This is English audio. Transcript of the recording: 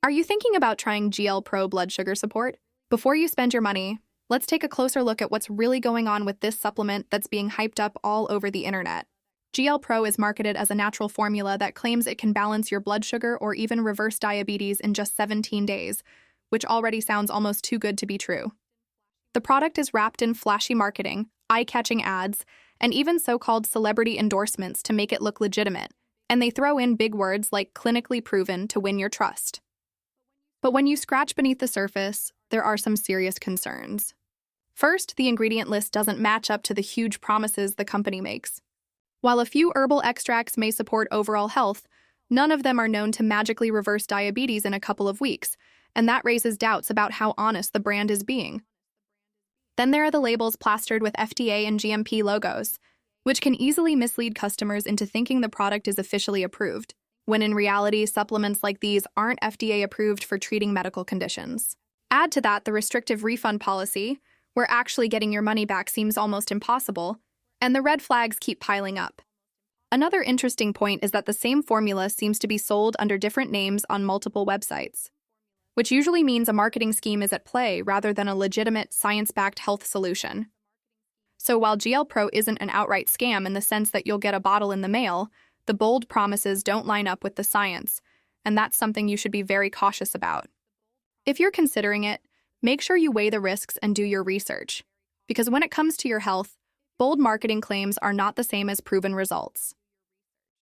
Are you thinking about trying GLPro Blood Sugar Support? Before you spend your money, let's take a closer look at what's really going on with this supplement that's being hyped up all over the internet. GLPro is marketed as a natural formula that claims it can balance your blood sugar or even reverse diabetes in just 17 days, which already sounds almost too good to be true. The product is wrapped in flashy marketing, eye-catching ads, and even so-called celebrity endorsements to make it look legitimate, and they throw in big words like clinically proven to win your trust. But when you scratch beneath the surface, there are some serious concerns. First, the ingredient list doesn't match up to the huge promises the company makes. While a few herbal extracts may support overall health, none of them are known to magically reverse diabetes in a couple of weeks, and that raises doubts about how honest the brand is being. Then there are the labels plastered with FDA and GMP logos, which can easily mislead customers into thinking the product is officially approved, when in reality, supplements like these aren't FDA approved for treating medical conditions. Add to that the restrictive refund policy, where actually getting your money back seems almost impossible, and the red flags keep piling up. Another interesting point is that the same formula seems to be sold under different names on multiple websites, which usually means a marketing scheme is at play rather than a legitimate, science-backed health solution. So while GLPro isn't an outright scam in the sense that you'll get a bottle in the mail, the bold promises don't line up with the science, and that's something you should be very cautious about. If you're considering it, make sure you weigh the risks and do your research, because when it comes to your health, bold marketing claims are not the same as proven results.